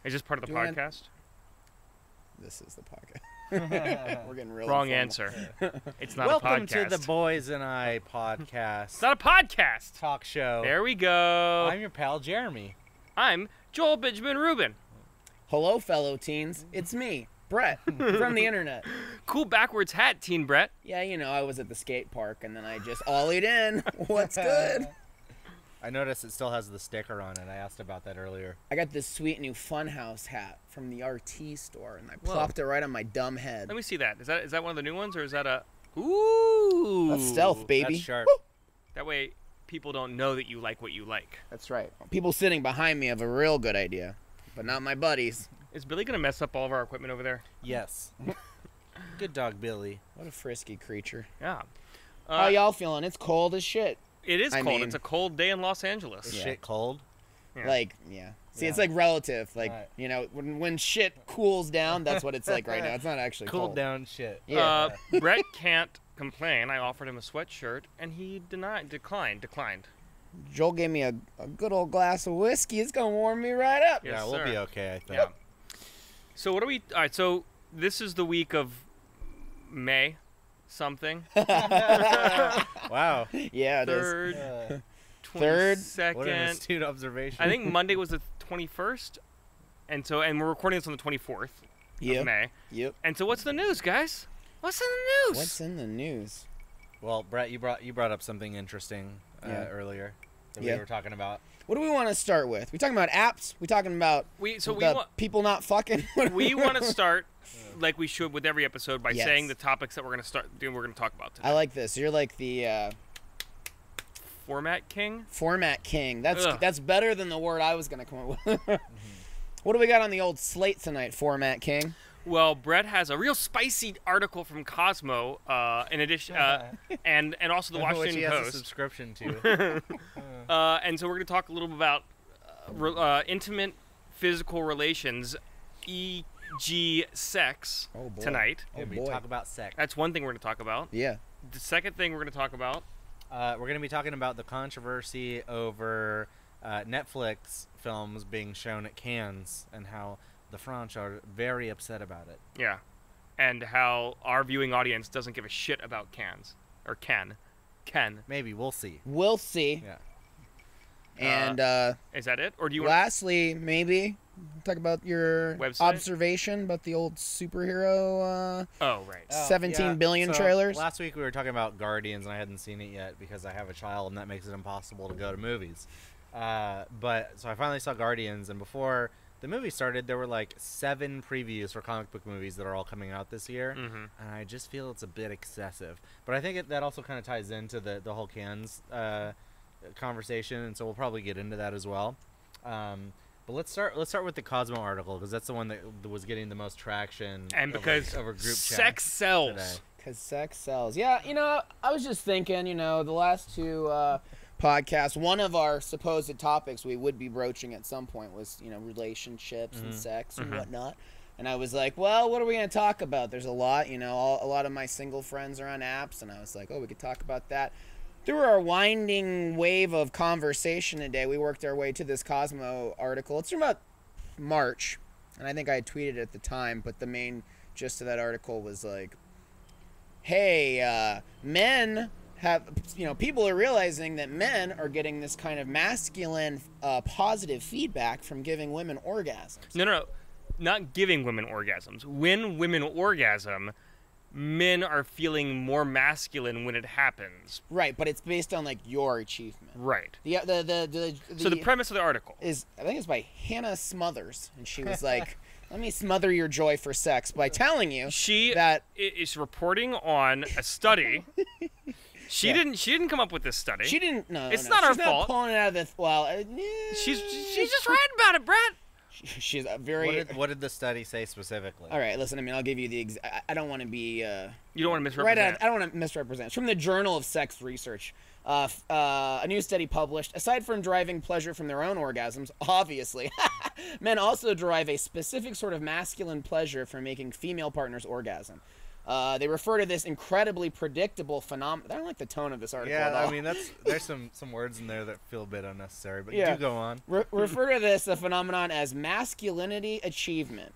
Is this part of the podcast? This is the podcast. We're getting real Wrong informal. answer. It's not Welcome a podcast. to the Boys and I podcast. It's not a podcast. Talk show. There we go. I'm your pal, Jeremy. I'm Joel Benjamin Rubin. Hello, fellow teens. It's me, Brett, from the internet. Cool backwards hat, Teen Brett. Yeah, you know, I was at the skate park, and then I just ollied in. What's good? I noticed it still has the sticker on it. I asked about that earlier. I got this sweet new Funhouse hat from the RT store, and I plopped it right on my dumb head. Let me see that. Is that one of the new ones, or is that a... Ooh. That's stealth, baby. That's sharp. Woo! That way people don't know that you like what you like. That's right. People sitting behind me have a real good idea, but not my buddies. Is Billy going to mess up all of our equipment over there? Yes. Good dog, Billy. What a frisky creature. Yeah. How y'all feeling? It's cold as shit. It is I cold. mean- It's a cold day in Los Angeles. Is Yeah. shit cold? Yeah. Like, yeah. See, Yeah. it's like relative. Like, Right. you know, when shit cools down, that's what it's like right now. It's not actually Cooled cold. down shit. Yeah. Brett can't complain. I offered him a sweatshirt, and he declined. Joel gave me a good old glass of whiskey. It's going to warm me right up. Yes, Yeah, we'll sir. be okay, I think. Yeah. So what do we... All right, so this is the week of May something. Wow. Yeah, it is. Third, Third? 22nd. What an astute observation. I think Monday was the 21st, and we're recording this on the 24th of Yep. May. Yep. And so what's the news, guys? What's in the news? What's in the news? Well, Brett, you brought up something interesting Yeah. earlier that Yeah. we were talking about. What do we want to start with? We talking about apps? We talking about people not fucking? We want to start like we should with every episode by Yes. saying the topics that we're going to start doing. We're going to talk about today. I like this. You're like the Format king. format king. Ugh. That's better than the word I was gonna come up with. What do we got on the old slate tonight, format king? Well, Brett has a real spicy article from Cosmo, in addition, and also the Which Washington he has a Post. subscription to. And so we're going to talk a little bit about intimate physical relations, e.g. sex, Oh, boy. tonight. Oh, we boy. talk about sex. That's one thing we're going to talk about. Yeah. The second thing we're going to talk about, We're going to be talking about the controversy over Netflix films being shown at Cannes and how the French are very upset about it. yeah, and how our viewing audience doesn't give a shit about cans, or Ken. Maybe, we'll see. We'll see. Yeah. And Is that it? Or do you want lastly, maybe talk about your Website? observation about the old superhero Oh, right. 17 billion trailers. Last week we were talking about Guardians, and I hadn't seen it yet because I have a child, and that makes it impossible to go to movies. But so I finally saw Guardians, and before the movie started, there were like 7 previews for comic book movies that are all coming out this year, and I just feel it's a bit excessive. But I think that also kind of ties into the whole Cannes conversation, and so we'll probably get into that as well. But let's start with the Cosmo article, because that's the one that was getting the most traction. And because over group sex chats sells. today. Because sex sells. Yeah, you know, I was just thinking, you know, the last 2 podcasts, one of our supposed topics we would be broaching at some point was, you know, relationships and sex and whatnot. And I was like, well, what are we going to talk about? There's a lot, you know, a lot of my single friends are on apps. And I was like, oh, we could talk about that. Through our winding wave of conversation today, we worked our way to this Cosmo article. It's from about March. And I think I had tweeted it at the time, but the main gist of that article was like, hey, men have, you know, people are realizing that men are getting this kind of masculine positive feedback from giving women orgasms. No. Not giving women orgasms. When women orgasm, men are feeling more masculine when it happens. Right, but it's based on like your achievement. Right. So the premise of the article is, I think it's by Hannah Smothers, and she was like, let me smother your joy for sex by telling you she that is reporting on a study. She didn't come up with this study. she didn't. No, It's no, not her she's not fault. pulling it out of the. Well, She's just writing about it, Brett. She's a very. What did the study say specifically? All right, listen. I mean, I'll give you the. I don't want to be. You don't want to misrepresent. I don't want to misrepresent. It's from the Journal of Sex Research. A new study published. Aside from deriving pleasure from their own orgasms, obviously, men also derive a specific sort of masculine pleasure from making female partners orgasm. They refer to this incredibly predictable phenomenon. I don't like the tone of this article at all. I mean, there's some words in there that feel a bit unnecessary, but Yeah. do go on. Refer to this phenomenon as masculinity achievement.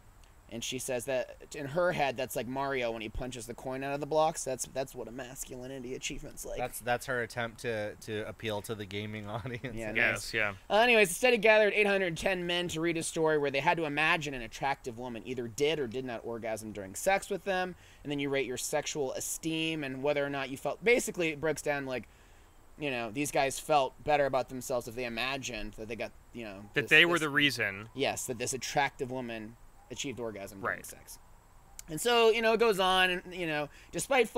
And she says that in her head, that's like Mario when he punches the coin out of the blocks. That's what a masculinity achievement's like. That's her attempt to appeal to the gaming audience. Yeah, Yes, yeah. Anyways, the study gathered 810 men to read a story where they had to imagine an attractive woman either did or did not orgasm during sex with them, and then you rate your sexual esteem and whether or not you felt. Basically, it breaks down like, you know, these guys felt better about themselves if they imagined that they got, you know, That they were the reason. Yes, that this attractive woman achieved orgasm during Right. sex. And so, you know, it goes on, and, you know, despite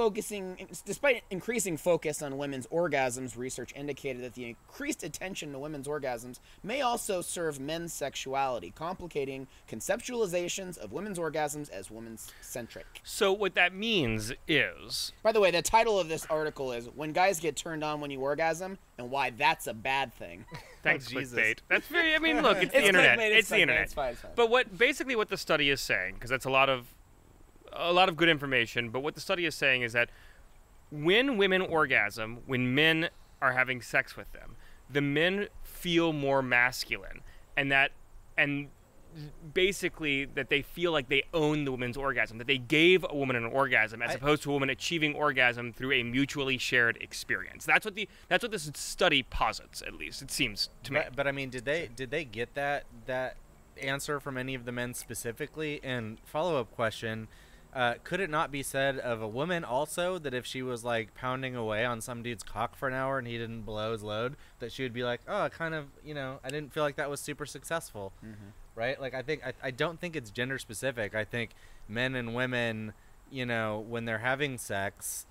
increasing focus on women's orgasms, research indicated that the increased attention to women's orgasms may also serve men's sexuality, complicating conceptualizations of women's orgasms as women's-centric. So what that means is, By the way, the title of this article is When Guys Get Turned On When You Orgasm and Why That's a Bad Thing. thanks, Jesus. clickbait. That's very, I mean, look, it's the internet. clickbait, It's the clickbait, internet. It's fine, it's fine. But basically what the study is saying, because that's a lot of good information, but what the study is saying is that when women orgasm, when men are having sex with them, the men feel more masculine, and basically that they feel like they own the woman's orgasm, that they gave a woman an orgasm as opposed to a woman achieving orgasm through a mutually shared experience. That's what this study posits, at least it seems to me. But I mean, did they get that answer from any of the men specifically? And follow-up question, could it not be said of a woman also that if she was like pounding away on some dude's cock for an hour and he didn't blow his load, that she would be like, oh, kind of, you know, I didn't feel like that was super successful, right? Like I don't think it's gender specific. I think men and women, you know, when they're having sex,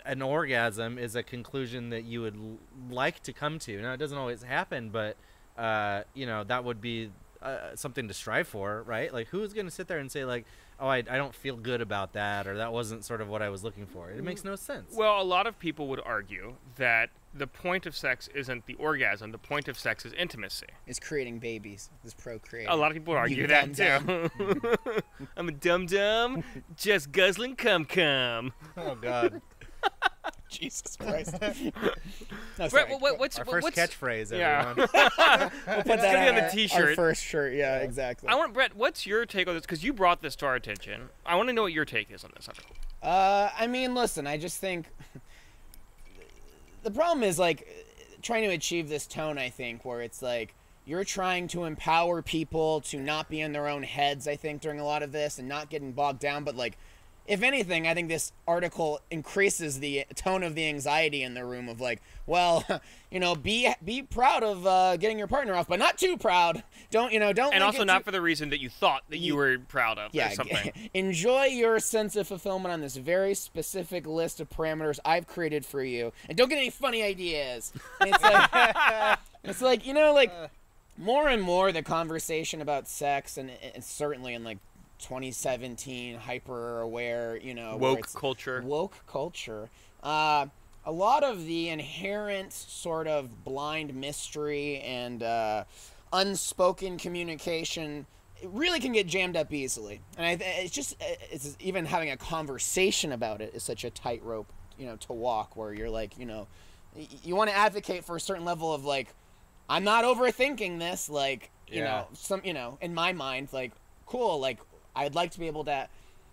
an orgasm is a conclusion that you would like to come to. Now, it doesn't always happen, but you know, that would be something to strive for, right? Like, who's going to sit there and say like, oh, I don't feel good about that, or that wasn't sort of what I was looking for? It makes no sense. Well, a lot of people would argue that the point of sex isn't the orgasm. The point of sex is intimacy. Is creating babies, is procreating. A lot of people would argue You that dumb too. I'm a dum-dum, just guzzling cum-cum. Oh, God. Jesus Christ. No, Brett, sorry. what's Our first what's, catchprise, Yeah. everyone. We'll put It's that gonna be on the our t-shirt. first shirt, yeah, exactly. I want Brett. What's your take on this? Because you brought this to our attention. I want to know what your take is on this article. I mean, listen, I just think the problem is like trying to achieve this tone, I think, where it's like you're trying to empower people to not be in their own heads, I think, during a lot of this and not getting bogged down. But like, if anything, I think this article increases the tone of the anxiety in the room of like, well, you know, be proud of getting your partner off, but not too proud. Don't And also not for the reason that you thought that you were proud of or something. Enjoy your sense of fulfillment on this very specific list of parameters I've created for you, and don't get any funny ideas. And it's like, it's like, you know, like more and more the conversation about sex, and certainly in like 2017, hyper aware, you know, Woke culture. A lot of the inherent sort of blind mystery and unspoken communication, it really can get jammed up easily. And it's even having a conversation about it is such a tightrope, you know, to walk, where you're like, you know, you want to advocate for a certain level of like, I'm not overthinking this, like, you know, in my mind, like, cool, like, I'd like to be able to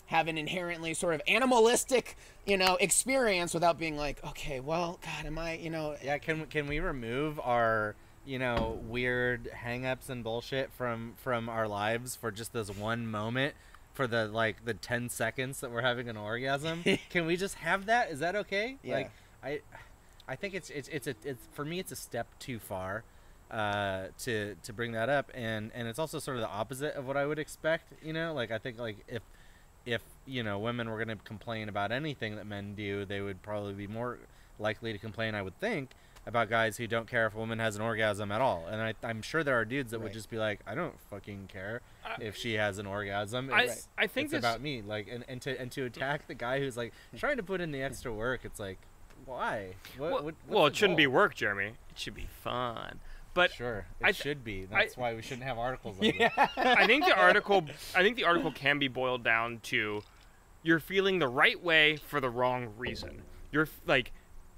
have an inherently sort of animalistic, you know, experience without being like, okay, well, God, am I, you know... Yeah, can we remove our, you know, weird hang-ups and bullshit from our lives for just this one moment, for the 10 seconds that we're having an orgasm? Can we just have that? Is that okay? Yeah. Like, I think it's for me, it's a step too far to bring that up, and it's also sort of the opposite of what I would expect, you know. Like, I think like if you know, women were going to complain about anything that men do, they would probably be more likely to complain, I would think, about guys who don't care if a woman has an orgasm at all. And I'm sure there are dudes that would just be like, I don't fucking care if she has an orgasm. I think it's about me. Like, and to attack the guy who's like trying to put in the extra work, it's like, why? Well, it shouldn't be work, Jeremy. It should be fun. But sure, it should be. That's why we shouldn't have articles like this. I think the article can be boiled down to you're feeling the right way for the wrong reason. You're like,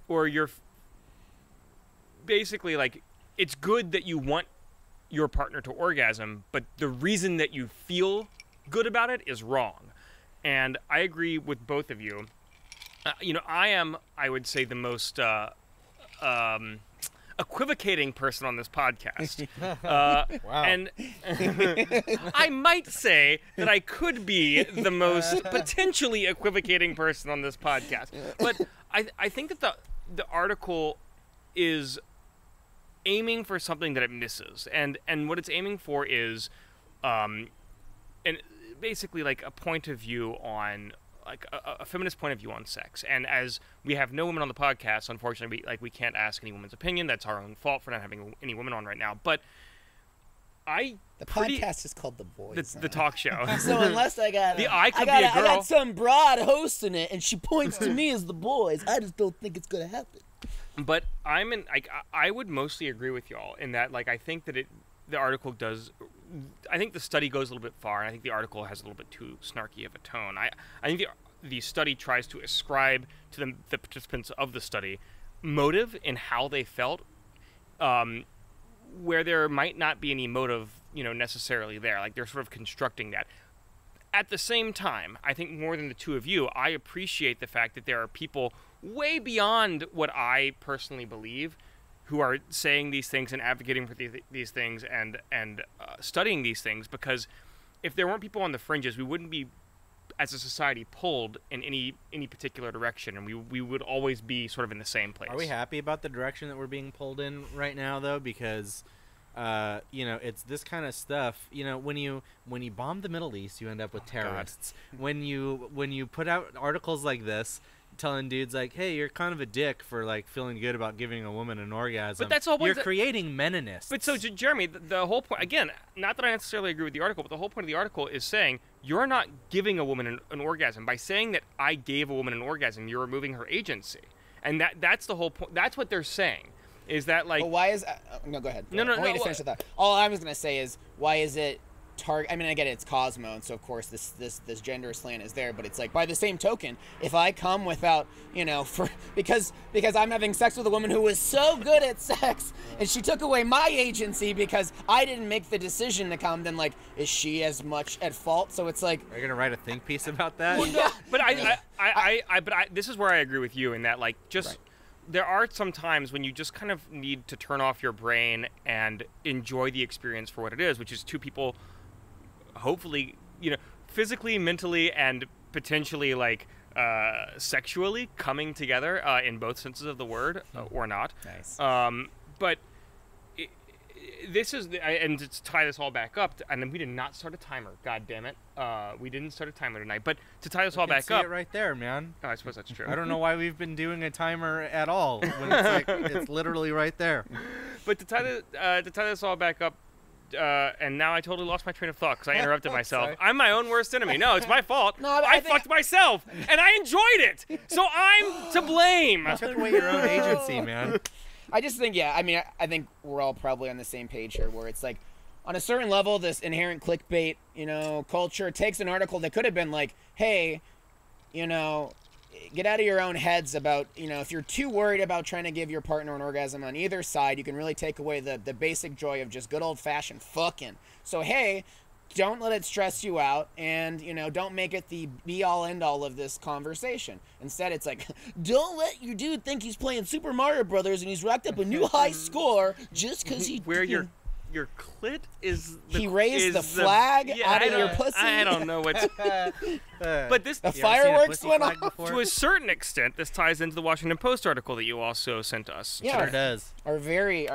or you're basically like, it's good that you want your partner to orgasm, but the reason that you feel good about it is wrong. And I agree with both of you. You know, I would say, the most equivocating person on this podcast. Wow. And I might say that I could be the most potentially equivocating person on this podcast. But I think that the article is aiming for something that it misses. And what it's aiming for is and basically like a point of view on, like a feminist point of view on sex. And as we have no women on the podcast, unfortunately, we can't ask any woman's opinion. That's our own fault for not having any women on right now. But the podcast is called The Boys. The talk show. So unless I got I got some broad hosting it, and she points to me as The Boys, I just don't think it's gonna happen. But I would mostly agree with y'all in that, like, I think that the article does. I think the study goes a little bit far, and I think the article has a little bit too snarky of a tone. I think the study tries to ascribe to the participants of the study motive in how they felt, where there might not be any motive, necessarily there. Like, they're sort of constructing that. At the same time, I think more than the two of you, I appreciate the fact that there are people way beyond what I personally believe who are saying these things and advocating for these things and studying these things, because if there weren't people on the fringes, we wouldn't be, as a society, pulled in any particular direction, and we would always be sort of in the same place. Are we happy about the direction that we're being pulled in right now, though? Because it's this kind of stuff. When you bomb the Middle East, you end up with terrorists. When you put out articles like this, telling dudes like, hey, you're kind of a dick for like feeling good about giving a woman an orgasm. But that's all. You're creating meninists. But so, Jeremy, the whole point, again, not that I necessarily agree with the article, but the whole point of the article is saying you're not giving a woman an orgasm. By saying that I gave a woman an orgasm, you're removing her agency, and that's the whole point. That's what they're saying. Is that like? But why is? No, go ahead. No. Wait to finish with that. All I was gonna say is, why is it? I mean, I get it, it's Cosmo, and so of course this gender slant is there, but it's like, by the same token, if I come without, because I'm having sex with a woman who was so good at sex, and she took away my agency because I didn't make the decision to come, then like, is she as much at fault? So it's like, are you gonna write a think piece about that? Well, no, but I this is where I agree with you in that, like, just. Right. There are some times when you just kind of need to turn off your brain and enjoy the experience for what it is, which is two people, hopefully, physically, mentally, and potentially like sexually coming together in both senses of the word, or not. Nice. But this is, and to tie this all back up, and then we did not start a timer. God damn it, we didn't start a timer tonight. But to tie this all back up, it right there, man. Oh, I suppose that's true. I don't know why we've been doing a timer at all when it's like it's literally right there. But to tie this all back up. And now I totally lost my train of thought because I interrupted myself. Sorry. I'm my own worst enemy. No, it's my fault. No, I fucked myself, and I enjoyed it. So I'm to blame. You took away your own agency, man. I just think, I think we're all probably on the same page here, where it's like, on a certain level, this inherent clickbait, culture takes an article that could have been like, hey, get out of your own heads about, if you're too worried about trying to give your partner an orgasm on either side, you can really take away the basic joy of just good old-fashioned fucking. So, hey, don't let it stress you out, and, don't make it the be-all, end-all of this conversation. Instead, it's like, don't let your dude think he's playing Super Mario Brothers and he's racked up a new high score just because he... Where your clit is... He raised the flag out of your pussy? I don't know what's... But this... The fireworks went off? To a certain extent, this ties into the Washington Post article that you also sent us. Yeah, sure does. Our very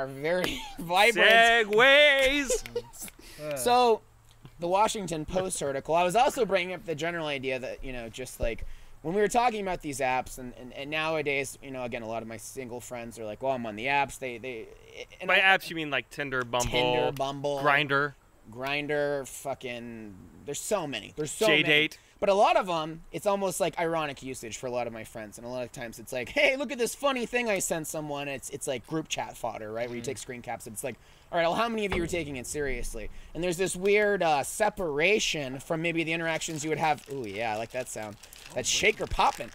vibrant... Segues! So... The Washington Post article, I was also bringing up the general idea that, just like when we were talking about these apps and nowadays, again, a lot of my single friends are like, well, I'm on the apps. By apps, you mean like Tinder, Bumble, Grindr. Grindr, fucking. There's so many. There's so many. J-Date. But a lot of them, it's almost like ironic usage for a lot of my friends, and a lot of times it's like, hey, look at this funny thing I sent someone. It's like group chat fodder, right? Where you take screen caps, and it's like, all right, well, how many of you are taking it seriously? And there's this weird separation from maybe the interactions you would have. Ooh, yeah, I like that sound. That's shaker popping.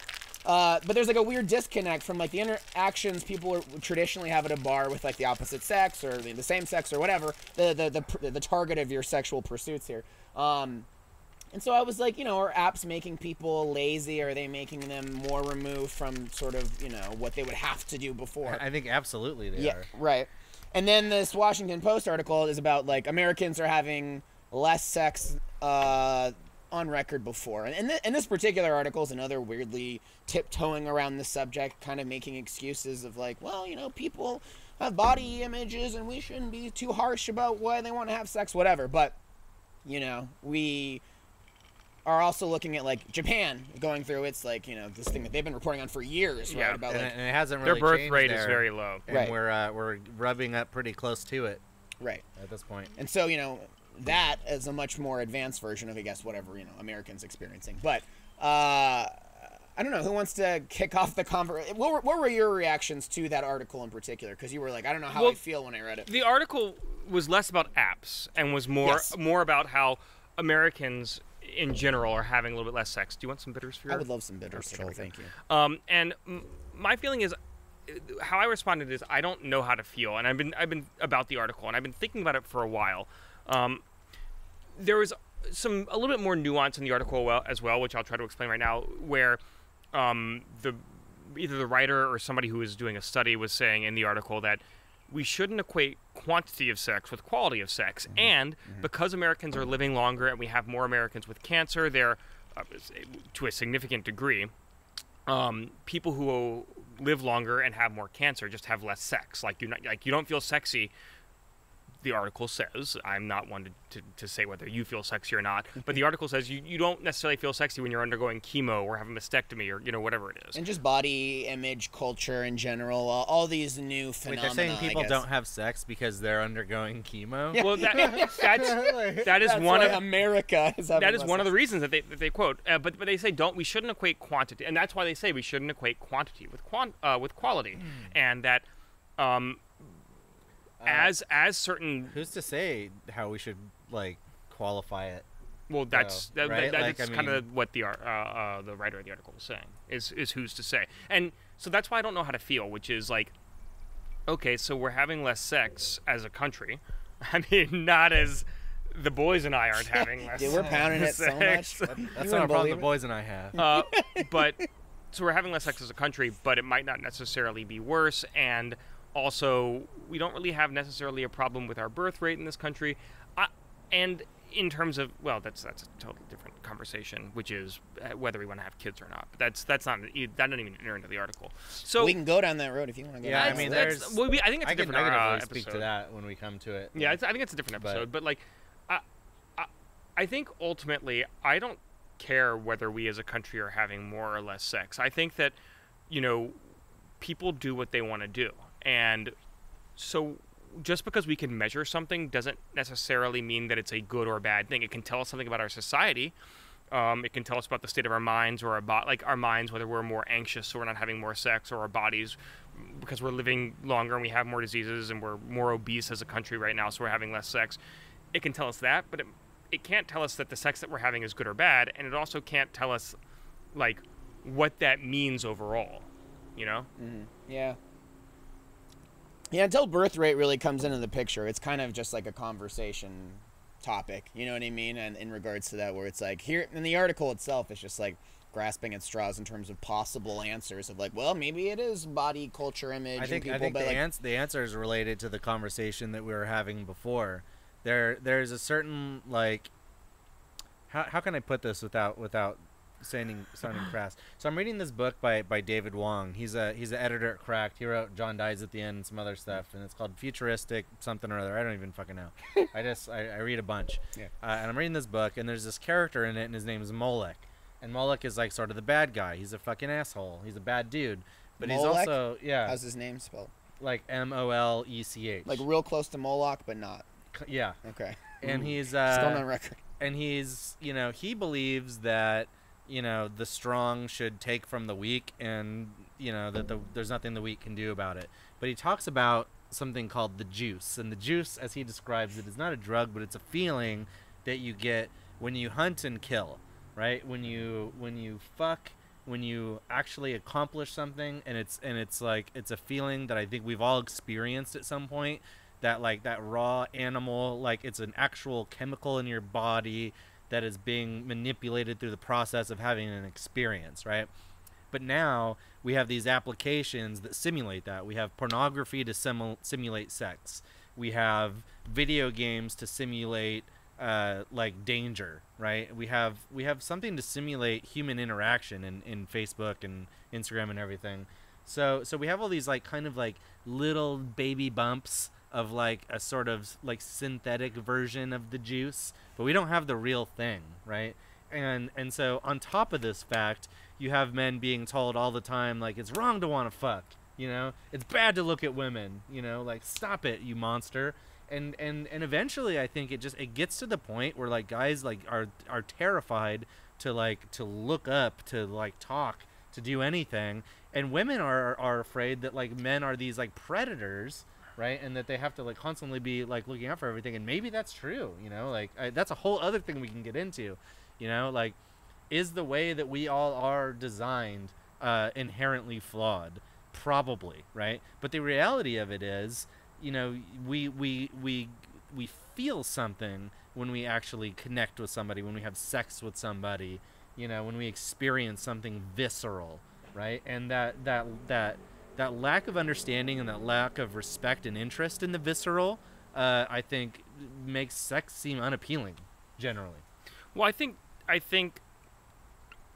But there's like a weird disconnect from like the interactions people would traditionally have at a bar with like the opposite sex or the same sex or whatever, the target of your sexual pursuits here. And so I was like, you know, are apps making people lazy? Are they making them more removed from sort of, you know, what they would have to do before? I think absolutely they are. Right. And then this Washington Post article is about like Americans are having less sex on record before. And this particular article is another weirdly tiptoeing around the subject, kind of making excuses of like, well, you know, people have body images and we shouldn't be too harsh about why they want to have sex, whatever. But, you know, we are also looking at like Japan going through its like, you know, this thing that they've been reporting on for years, right? About and, like, and it hasn't really Their birth changed rate there, is very low. and Right. we're rubbing up pretty close to it right. at this point. And so, you know, that is a much more advanced version of, I guess, whatever, you know, Americans experiencing. But I don't know, who wants to kick off the conversation? What were your reactions to that article in particular? Because you were like, I don't know how I feel when I read it. The article was less about apps and was more about how Americans in general are having a little bit less sex. Do you want some bitters for your... I would love some bitters, Joel. Thank you. And my feeling is, how I responded is, I don't know how to feel, and I've been about the article, and I've been thinking about it for a while. There was a little bit more nuance in the article as well, which I'll try to explain right now, where either the writer or somebody who was doing a study was saying in the article that we shouldn't equate quantity of sex with quality of sex. Mm-hmm. And because Americans are living longer and we have more Americans with cancer, they're, to a significant degree, people who live longer and have more cancer just have less sex. Like you don't feel sexy. The article says, I'm not one to say whether you feel sexy or not, but the article says you don't necessarily feel sexy when you're undergoing chemo or have a mastectomy or, you know, whatever it is. And just body image culture in general, all these new phenomena. Wait, they're saying people don't have sex because they're undergoing chemo? Yeah. Well, that is one of America is having that is less one sex. of the reasons that they quote. But they say we shouldn't equate quantity, and that's why they say we shouldn't equate quantity with quality, and that as certain. Who's to say how we should like qualify it? Well, that's right? that's kind of what the writer of the article was saying is who's to say, and so that's why I don't know how to feel, which is like, okay, so we're having less sex as a country. I mean, not as the boys and I aren't having less. Dude, we're pounding it so much. That's not a problem the boys and I have. But so we're having less sex as a country, but it might not necessarily be worse, and also we don't really have necessarily a problem with our birth rate in this country, and in terms of, well, that's a totally different conversation, which is whether we want to have kids or not. But that's not that doesn't even enter into the article. So we can go down that road if you want to go. Yeah, down I mean, that road. there's. Well, I think it's a different I can definitely episode. speak to that when we come to it. Yeah, I think it's a different episode. But like, I think ultimately, I don't care whether we as a country are having more or less sex. I think that, you know, people do what they want to do, and so just because we can measure something doesn't necessarily mean that it's a good or bad thing. It can tell us something about our society. It can tell us about the state of our minds or our minds, whether we're more anxious so we're not having more sex, or our bodies because we're living longer and we have more diseases and we're more obese as a country right now, so we're having less sex. It can tell us that, but it can't tell us that the sex that we're having is good or bad, and it also can't tell us like what that means overall, you know? Mm-hmm. Yeah. Yeah, until birth rate really comes into the picture, it's kind of just like a conversation topic, you know what I mean? And in regards to that, where it's like, here in the article itself, it's just like grasping at straws in terms of possible answers of like, well, maybe it is body culture image. I think the answer is related to the conversation that we were having before. There's a certain like, how can I put this without sounding crass? So I'm reading this book by David Wong. He's an editor at Cracked. He wrote John Dies at the End and some other stuff, and it's called Futuristic something or other. I don't even fucking know. I read a bunch. Yeah. And I'm reading this book, and there's this character in it, and his name is Molech. And Molech is like sort of the bad guy. He's a fucking asshole. He's a bad dude. But Molech? He's also, yeah. How's his name spelled? Like Molech. Like real close to Moloch, but not. Yeah. Okay. and he's going on record. And he's, you know, he believes that, you know, the strong should take from the weak, and, you know, that there's nothing the weak can do about it. But he talks about something called the juice, and the juice, as he describes it, is not a drug, but it's a feeling that you get when you hunt and kill, right? When you fuck, when you actually accomplish something, and it's like, it's a feeling that I think we've all experienced at some point, that like that raw animal, like it's an actual chemical in your body that is being manipulated through the process of having an experience, right? But now we have these applications that simulate that. We have pornography to simulate sex. We have video games to simulate like danger, right? We have something to simulate human interaction in Facebook and Instagram and everything. So we have all these like kind of like little baby bumps of like a sort of like synthetic version of the juice, but we don't have the real thing, right? And so on top of this fact, you have men being told all the time, like, it's wrong to want to fuck, you know, it's bad to look at women, you know, like, stop it, you monster. And eventually I think it gets to the point where like guys like are terrified to look up, to like talk, to do anything, and women are afraid that like men are these like predators, right? And that they have to like constantly be like looking out for everything. And maybe that's true, you know, like that's a whole other thing we can get into, you know, like, is the way that we all are designed inherently flawed? Probably, right? But the reality of it is, you know, we feel something when we actually connect with somebody, when we have sex with somebody, you know, when we experience something visceral, right? And that lack of understanding and that lack of respect and interest in the visceral, I think, makes sex seem unappealing, generally. Well, I think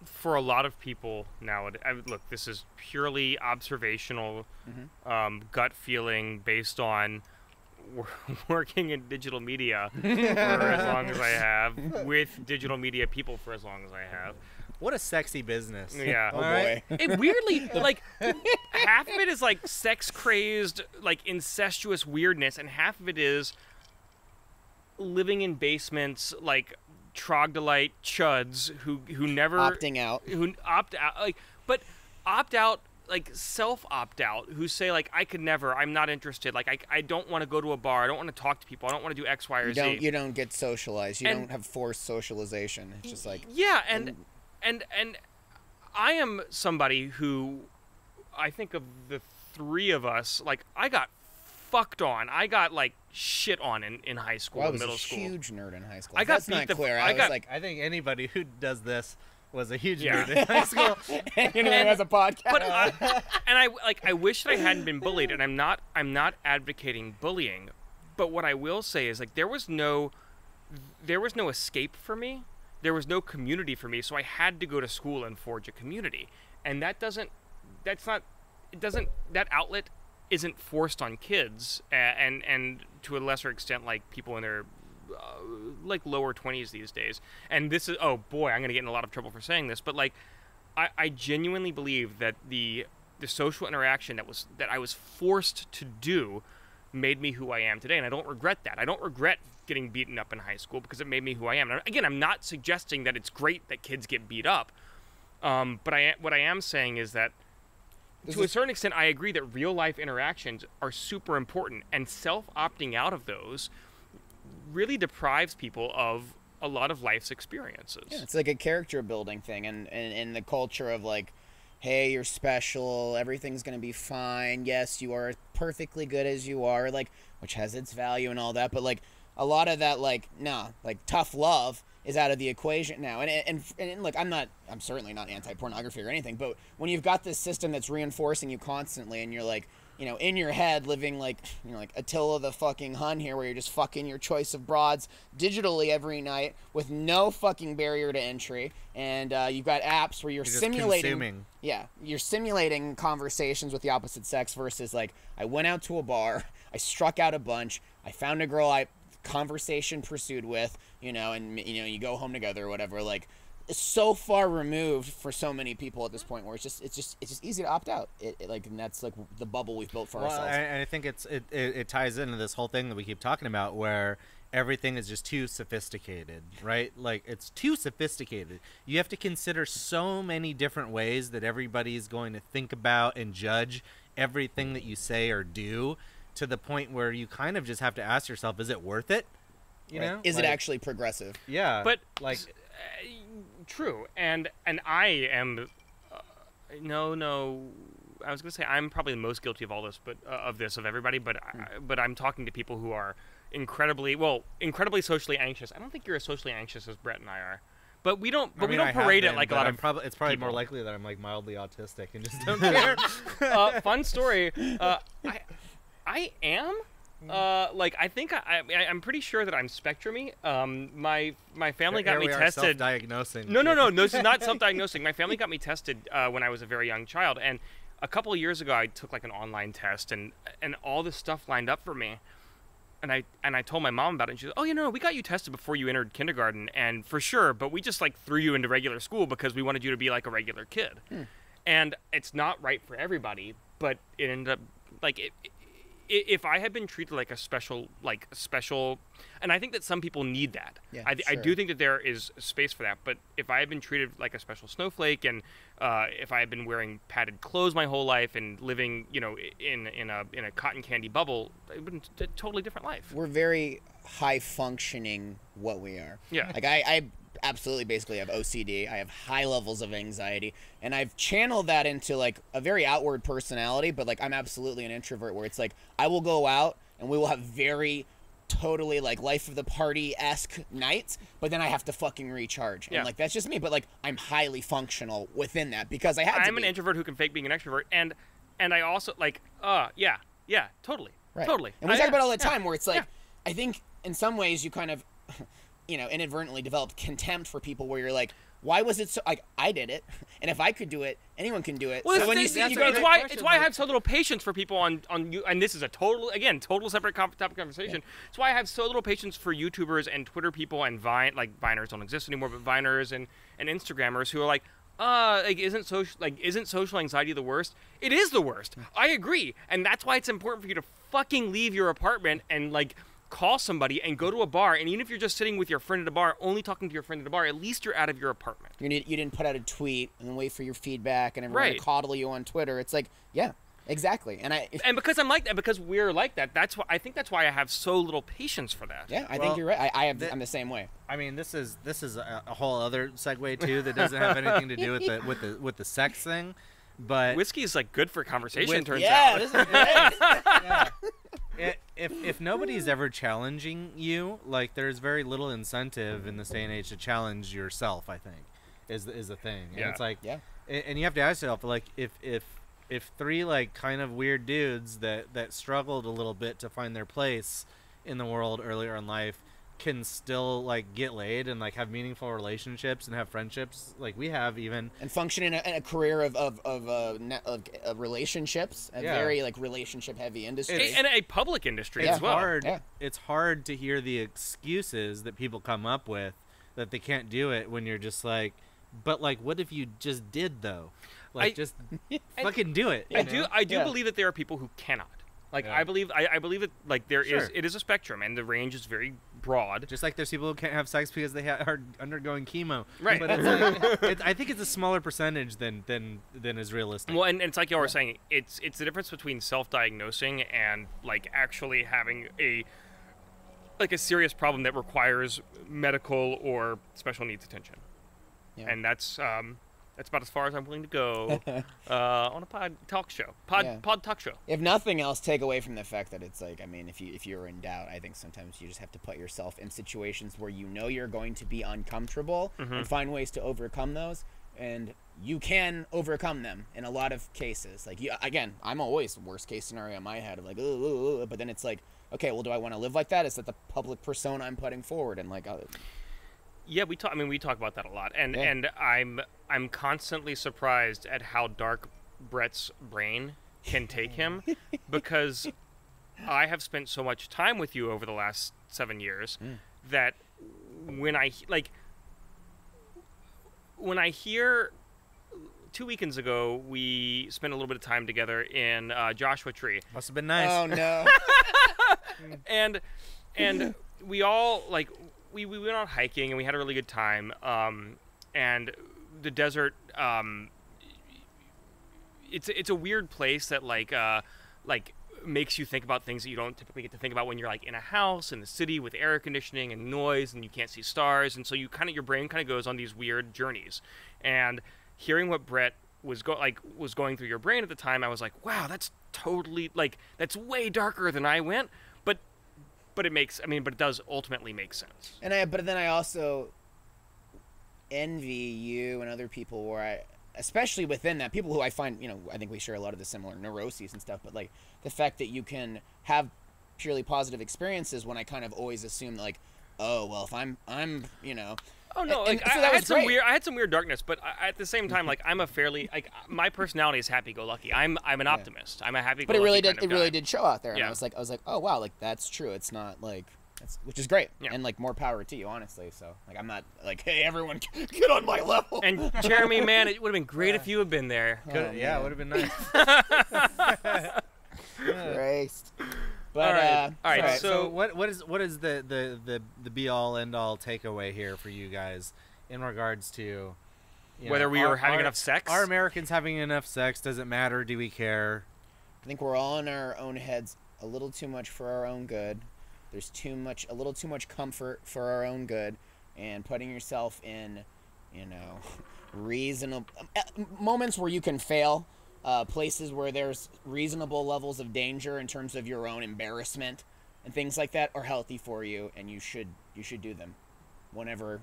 for a lot of people now, look, this is purely observational, gut feeling based on working in digital media for as long as I have, with digital media people for as long as I have. What a sexy business. Yeah. Oh boy. It weirdly, like, half of it is like sex crazed, like incestuous weirdness, and half of it is living in basements, like troglodyte chuds who never opting out, who opt out, like, but opt out, like self opt out, who say like, I could never, I'm not interested, like I don't want to go to a bar, I don't want to talk to people, I don't want to do X, Y, or Z. You don't get socialized. You don't have forced socialization. It's just like, yeah, and I am somebody who, I think of the three of us, like, I got fucked on. I got like shit on in high school, well, I was middle a school. huge nerd in high school. I got That's beat not the clear. I was like, I think anybody who does this was a huge Yeah. nerd in high school. anyone who has a podcast. But I wish that I hadn't been bullied, and I'm not advocating bullying, but what I will say is, like, there was no escape for me. There was no community for me, so I had to go to school and forge a community. And that outlet isn't forced on kids, and to a lesser extent, like, people in their like lower 20s these days. And this is, oh boy, I'm gonna get in a lot of trouble for saying this, but like, I genuinely believe that the social interaction that I was forced to do made me who I am today, and I don't regret that. I don't regret getting beaten up in high school, because it made me who I am. And again, I'm not suggesting that it's great that kids get beat up, but what I am saying is that to a certain extent, I agree that real life interactions are super important, and self-opting out of those really deprives people of a lot of life's experiences. Yeah, it's like a character building thing, and in the culture of like, hey, you're special, everything's gonna be fine, yes, you are perfectly good as you are, like, which has its value and all that, but like a lot of that, like, nah, like tough love is out of the equation now. And look, I'm certainly not anti-pornography or anything, but when you've got this system that's reinforcing you constantly, and you're like, you know, in your head living like, you know, like Attila the fucking Hun here, where you're just fucking your choice of broads digitally every night with no fucking barrier to entry, and you've got apps where you're simulating, you're simulating conversations with the opposite sex, versus like, I went out to a bar, I struck out a bunch, I found a girl I conversation pursued with, you know, and, you know, you go home together or whatever. Like, it's so far removed for so many people at this point, where it's just easy to opt out. Like, and that's like the bubble we've built for ourselves. And I think it ties into this whole thing that we keep talking about, where everything is just too sophisticated, right? Like, it's too sophisticated. You have to consider so many different ways that everybody's going to think about and judge everything that you say or do, to the point where you kind of just have to ask yourself, is it worth it? You know? Is it actually progressive? Yeah. But like, true, and I am no. I was gonna say I'm probably the most guilty of all this, but of everybody. But I'm talking to people who are incredibly socially anxious. I don't think you're as socially anxious as Brett and I are, but we don't. But I mean, we don't I have parade been, it like a but lot I'm of. it's probably people. more likely that I'm like mildly autistic and just don't care. Fun story. I am. Like I think I'm pretty sure that I'm spectrumy. My family got me tested. Self-diagnosing. No. This is not self-diagnosing. My family got me tested when I was a very young child, and a couple of years ago I took like an online test, and all this stuff lined up for me, and I told my mom about it, and she said, "Oh, we got you tested before you entered kindergarten, and for sure, but we just like threw you into regular school because we wanted you to be like a regular kid." And it's not right for everybody, but it ended up like if I had been treated like a special, and I think that some people need that. Yeah, I do think that there is space for that. But if I had been treated like a special snowflake, and if I had been wearing padded clothes my whole life and living, in a cotton candy bubble, it would have been a totally different life. We're very high functioning what we are. Yeah. Like I absolutely basically have OCD. I have high levels of anxiety, and I've channeled that into like a very outward personality, but like I'm absolutely an introvert where it's like I will go out and we will have very totally like life of the party-esque nights, but then I have to fucking recharge. Yeah. And like that's just me, but like I'm highly functional within that because I'm an introvert who can fake being an extrovert, and I also like totally. Right. Totally. And we talk about it all the time where it's like, yeah. I think in some ways you kind of, inadvertently developed contempt for people where you're like, why was it so, like, I did it, and if I could do it, anyone can do it. Well, so when you it's go, why I have so little patience for people on you, and this is a total separate topic of conversation. It's why I have so little patience for YouTubers and Twitter people and Viners don't exist anymore, but Viners and Instagrammers who are like, isn't social anxiety the worst? It is the worst. I agree, and that's why it's important for you to fucking leave your apartment and like call somebody and go to a bar, and even if you're just sitting with your friend at a bar, only talking to your friend at a bar, at least you're out of your apartment. you didn't put out a tweet and then wait for your feedback and everyone to coddle you on Twitter. It's like, yeah, exactly. And because I'm like that, because we're like that, that's why I have so little patience for that. Yeah, I think you're right. I'm the same way. I mean, this is a whole other segue too that doesn't have anything to do with the sex thing, but whiskey is like good for conversation. Turns yeah, out. this is great. yeah. If nobody's ever challenging you, like there's very little incentive in this day and age to challenge yourself. I think is the thing. And Yeah. it's like, Yeah. And you have to ask yourself, like, if three like kind of weird dudes that struggled a little bit to find their place in the world earlier in life can still like get laid and like have meaningful relationships and have friendships like we have even And function in a career of relationships, a very like relationship heavy industry. And a public industry it's as well. hard. Yeah. It's hard to hear the excuses that people come up with that they can't do it when you're just like, but like, what if you just did though? Like, just fucking do it. I do believe that there are people who cannot. Like, Yeah. I believe that like there Sure. it is a spectrum, and the range is very broad. Just like there's people who can't have sex because they are undergoing chemo. Right. But it's like, I think it's a smaller percentage than is realistic. Well, and it's like y'all were saying, it's the difference between self-diagnosing and like actually having a serious problem that requires medical or special needs attention. Yeah. And that's about as far as I'm willing to go on a pod talk show. Pod talk show. If nothing else, take away from the fact that it's like, I mean, if you're in doubt, I think sometimes you just have to put yourself in situations where you know you're going to be uncomfortable and find ways to overcome those. And you can overcome them in a lot of cases. Like, again, I'm always worst case scenario in my head of like, ooh, but then it's like, okay, well, do I want to live like that? Is that the public persona I'm putting forward? And like, yeah, we talk about that a lot, and I'm constantly surprised at how dark Brett's brain can take him, because I have spent so much time with you over the last 7 years that when I hear 2 weekends ago we spent a little bit of time together in Joshua Tree. Must have been nice. oh no. and we all like we went out hiking and we had a really good time. And the desert, it's a weird place that like makes you think about things that you don't typically get to think about when you're like in a house in the city with air conditioning and noise and you can't see stars, and so your brain kind of goes on these weird journeys. And hearing what Brett was going through your brain at the time, I was like, wow, that's totally that's way darker than I went, but it does ultimately make sense. And but then I also envy you and other people where especially within that, people who I find, I think we share a lot of the similar neuroses and stuff, but like the fact that you can have purely positive experiences, when I kind of always assume like, oh, well, if I'm Oh no! And like so I had some weird darkness, but at the same time, like I'm a fairly my personality is happy-go-lucky. I'm an optimist. I'm a happy-go-lucky. But it really guy. did show out there, and Yeah. I was like, oh wow, like that's true. It's not like which is great, Yeah. and like more power to you, honestly. So like I'm not like, hey, everyone, get on my level. And Jeremy, man, it would have been great if you had been there. Yeah, it would have been nice. Christ. But All right. So what is the be all end all takeaway here for you guys in regards to whether we are having enough sex? Are Americans having enough sex? Does it matter? Do we care? I think we're all in our own heads a little too much for our own good. There's a little too much comfort for our own good, and putting yourself in, reasonable moments where you can fail, places where there's reasonable levels of danger in terms of your own embarrassment and things like that are healthy for you, and you should do them whenever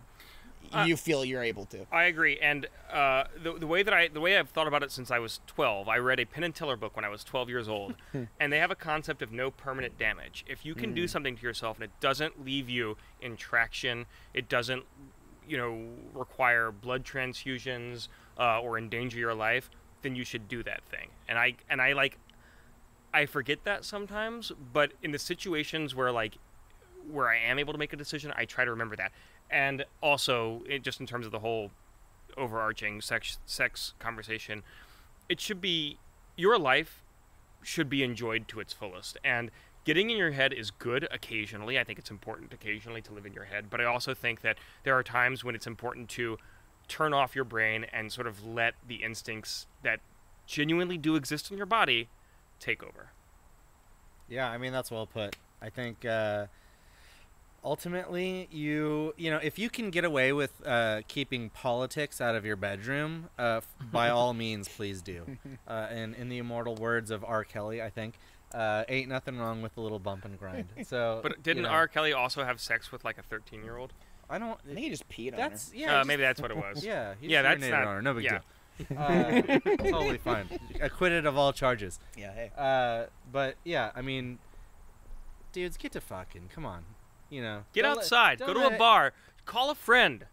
you feel you're able to. I agree, and the way I've thought about it since I was 12, I read a Penn and Teller book when I was 12 years old, and they have a concept of no permanent damage. If you can do something to yourself and it doesn't leave you in traction, it doesn't, require blood transfusions or endanger your life, then you should do that thing. And I forget that sometimes, but in the situations where I am able to make a decision, I try to remember that. And also, just in terms of the whole overarching sex conversation, it should be, your life should be enjoyed to its fullest. And getting in your head is good occasionally. I think it's important occasionally to live in your head. But I also think that there are times when it's important to turn off your brain and sort of let the instincts that genuinely do exist in your body take over. Yeah, I mean, that's well put. I think ultimately, if you can get away with keeping politics out of your bedroom, by all means, please do. And in the immortal words of R. Kelly, I think, ain't nothing wrong with a little bump and grind. So, but didn't R. Kelly also have sex with like a 13-year-old? I think he just peed on her. Yeah, maybe that's what it was. Yeah, that's not. On her. No big Yeah. deal. Totally fine. Acquitted of all charges. Yeah, hey. But yeah, I mean, dudes, get to fucking. Come on. Get outside. Go to a bar. Call a friend.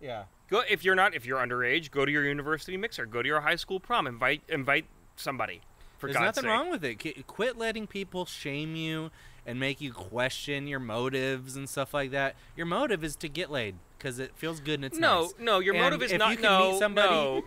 Yeah. Go if you're underage. Go to your university mixer. Go to your high school prom. Invite somebody. For There's God's nothing sake. wrong with it. Quit letting people shame you and make you question your motives and stuff like that. Your motive is to get laid because it feels good and it's nice. No, your motive is not.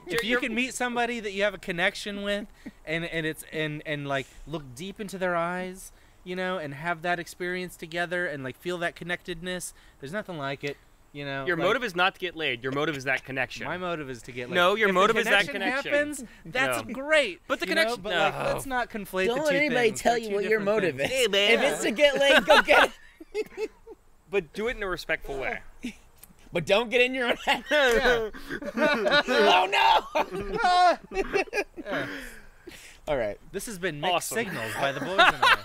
If you can meet somebody that you have a connection with, and like look deep into their eyes, and have that experience together and like feel that connectedness, there's nothing like it. Your motive is not to get laid. Your motive is that connection. My motive is to get laid. No, your if motive the is that connection. Happens, that's great. But the connection. But let's not conflate the two things. Don't let anybody tell you what your motive is. Hey, man. If it's to get laid, go get it. But do it in a respectful way. But don't get in your own head. Yeah. Oh no! Yeah. All right. This has been Mixed Awesome. Signals by the boys and I.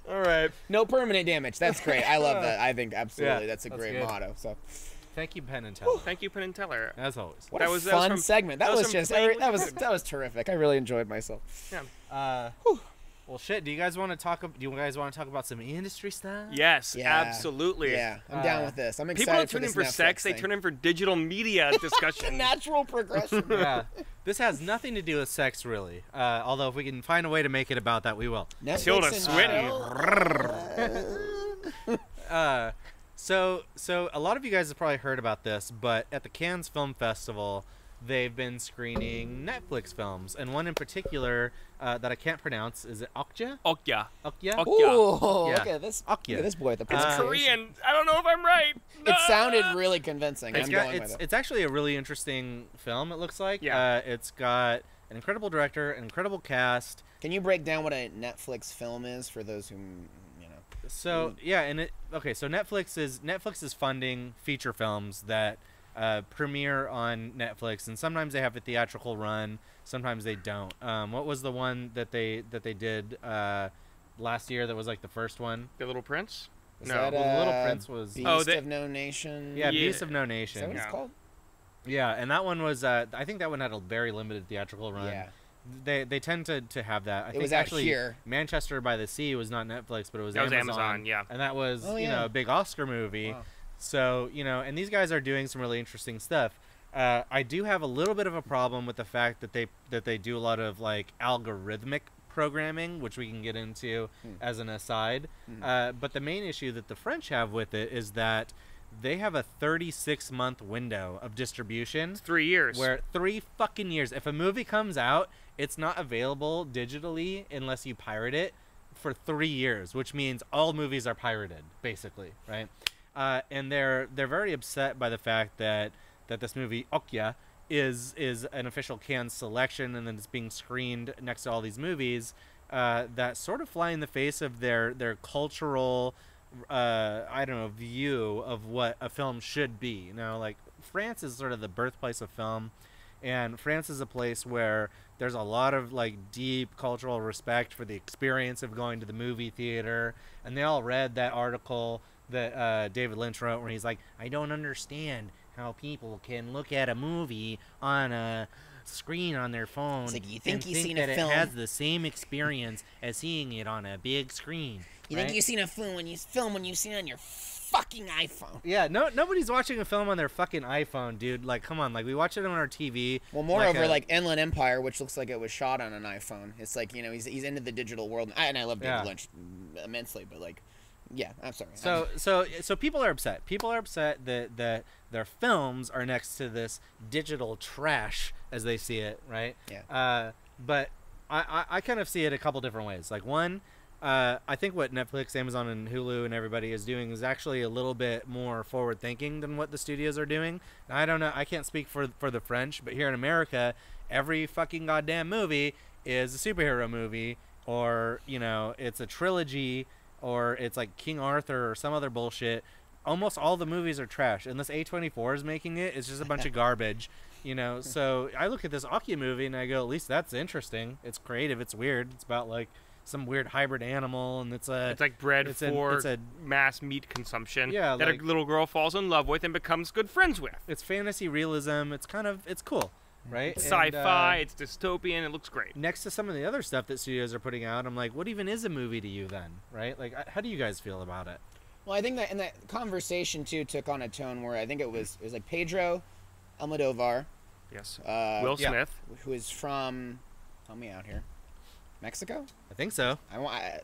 All right. No permanent damage. That's great. I love that. I think absolutely that's a that's great good. motto. So Thank you, Penn and Teller. Thank you, Penn and Teller. As always. what That a was fun from- segment. That that was was from just Playing that was terrific. I really enjoyed myself. Yeah. Well, shit. Do you guys want to talk about some industry stuff? Yes, Yeah. absolutely. Yeah, I'm down with this. I'm excited. People don't for tune in this for Netflix sex; they thing. tune in for digital media discussion. Natural progression. Yeah. This has nothing to do with sex, really. Although if we can find a way to make it about that, we will. Netflix Tilda and Swinton. So a lot of you guys have probably heard about this, but at the Cannes Film Festival, they've been screening Netflix films, and one in particular that I can't pronounce. Is it Okja? Okja. Okja? Ok- Ooh, Yeah. look at this. Okja. Look at this boy at the It's pronunciation. Korean. I don't know if I'm right. It sounded really convincing. It's I'm got, going with it. it's actually a really interesting film, it looks like. Yeah. It's got an incredible director, an incredible cast. Can you break down what a Netflix film is for those who, you know? So yeah, and so Netflix is funding feature films that premiere on Netflix, and sometimes they have a theatrical run, sometimes they don't. What was the one that they did last year that was like the first one? The Little Prince? Was No. that, Well, the Little Prince was Beast of No Nation? yeah, Yeah. Beast of No Is that Nation. what it's Yeah. called? Yeah, and that one was I think that one had a very limited theatrical run. Yeah. They tend to have that. I think was out actually here. Manchester by the Sea was not Netflix, but it was That was Amazon. Amazon, yeah. And that was Oh, you yeah. know, a big Oscar movie. Wow. So, you know, and these guys are doing some really interesting stuff. I do have a little bit of a problem with the fact that they do a lot of like algorithmic programming, which we can get into as an aside. But the main issue that the French have with it is that they have a 36-month window of distribution. It's 3 years. Where 3 fucking years. If a movie comes out, it's not available digitally unless you pirate it for 3 years, which means all movies are pirated, basically, right? And they're very upset by the fact that this movie Okja is an official Cannes selection, and then it's being screened next to all these movies that sort of fly in the face of their cultural view of what a film should be. You know, like France is sort of the birthplace of film, and France is a place where there's a lot of like deep cultural respect for the experience of going to the movie theater. And they all read that article that David Lynch wrote where he's like, I don't understand how people can look at a movie on a screen on their phone It's like, you think and you've think seen that a it film. has the same experience as seeing it on a big screen. You right? think you've seen a film when you've seen it on your fucking iPhone. Yeah, nobody's watching a film on their fucking iPhone, dude. Like, come on, like we watch it on our TV. Well, moreover, like Inland Empire, which looks like it was shot on an iPhone. It's like, you know, he's into the digital world, and I love David Yeah. Lynch immensely, but like, yeah, I'm sorry. So people are upset. People are upset that their films are next to this digital trash as they see it, right? Yeah. But I kind of see it a couple different ways. Like one, I think what Netflix, Amazon, and Hulu and everybody is doing is actually a little bit more forward thinking than what the studios are doing. Now, I don't know. I can't speak for the French, but here in America, every fucking goddamn movie is a superhero movie, or you know, it's a trilogy, or it's like King Arthur or some other bullshit. Almost all the movies are trash. Unless A24 is making it, it's just a bunch of garbage. You know, so I look at this Aki movie and I go, at least that's interesting. It's creative. It's weird. It's about like some weird hybrid animal, and it's like bred for mass meat consumption. Yeah, that like, a little girl falls in love with and becomes good friends with. It's fantasy realism. It's cool, right? It's sci-fi. It's dystopian. It looks great. Next to some of the other stuff that studios are putting out, I'm like, what even is a movie to you then, right? Like, how do you guys feel about it? Well, I think that, and that conversation too took on a tone where I think it was like Pedro Almodovar. Yes. Will Smith, who is from, help me out here, Mexico. I think so. I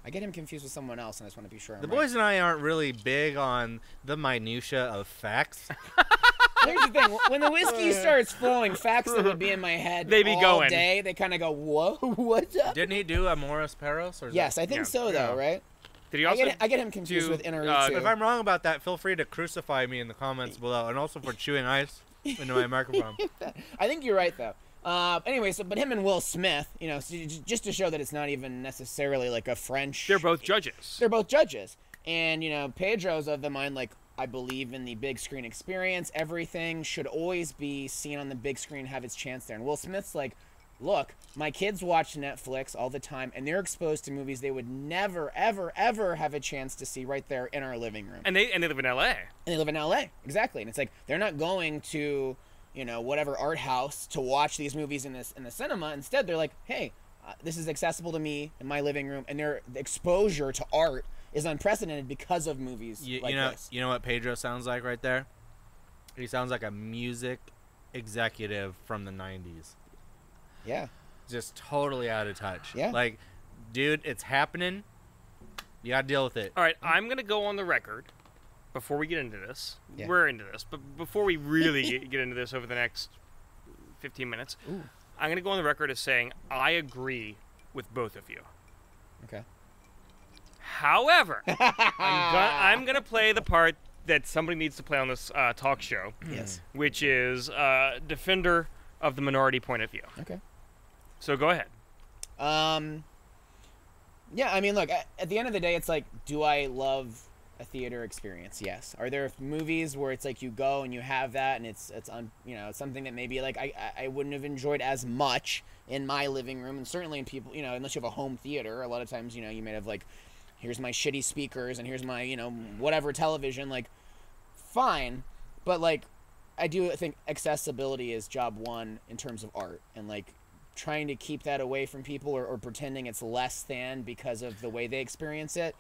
get him confused with someone else, and I just want to be sure. The boys and I aren't really big on the minutia of facts. Here's the thing: when the whiskey starts flowing, facts that would be in my head They be all going. day, they kind of go, "Whoa, what's up?" Didn't he do Amoris Perros? Or Yes, I think so, though, right? Did he also? I get him confused do, with Inaru too. If I'm wrong about that, feel free to crucify me in the comments below, and also for chewing ice into my microphone. I think you're right, though. Anyway, but him and Will Smith, you know, just to show that it's not even necessarily like a French. They're both judges. They're both judges, and you know, Pedro's of the mind like, I believe in the big screen experience. Everything should always be seen on the big screen, have its chance there. And Will Smith's like, look, my kids watch Netflix all the time, and they're exposed to movies they would never, ever, ever have a chance to see right there in our living room. And they live in L.A. And they live in L.A. Exactly. And it's like they're not going to, you know, whatever art house to watch these movies in the cinema. Instead, they're like, hey, this is accessible to me in my living room, and their exposure to art is unprecedented because of movies like this. You know what Pedro sounds like right there? He sounds like a music executive from the 90s. Yeah. Just totally out of touch. Yeah. Like, dude, it's happening. You gotta deal with it. All right, I'm going to go on the record before we get into this. Yeah. We're into this, but before we really get into this over the next 15 minutes. Ooh. I'm going to go on the record as saying I agree with both of you. Okay. However, I'm gonna play the part that somebody needs to play on this talk show. Yes. Which is defender of the minority point of view. Okay. So go ahead. Yeah, I mean, look, at the end of the day, it's like, do I love a theater experience? Yes. Are there movies where it's like you go and you have that and it's you know, it's something that maybe like I wouldn't have enjoyed as much in my living room, and certainly in people, you know, unless you have a home theater, a lot of times, you know, you may have like, here's my shitty speakers and here's my, you know, whatever television, like, fine. But like, I do think accessibility is job one in terms of art, and like trying to keep that away from people or pretending it's less than because of the way they experience it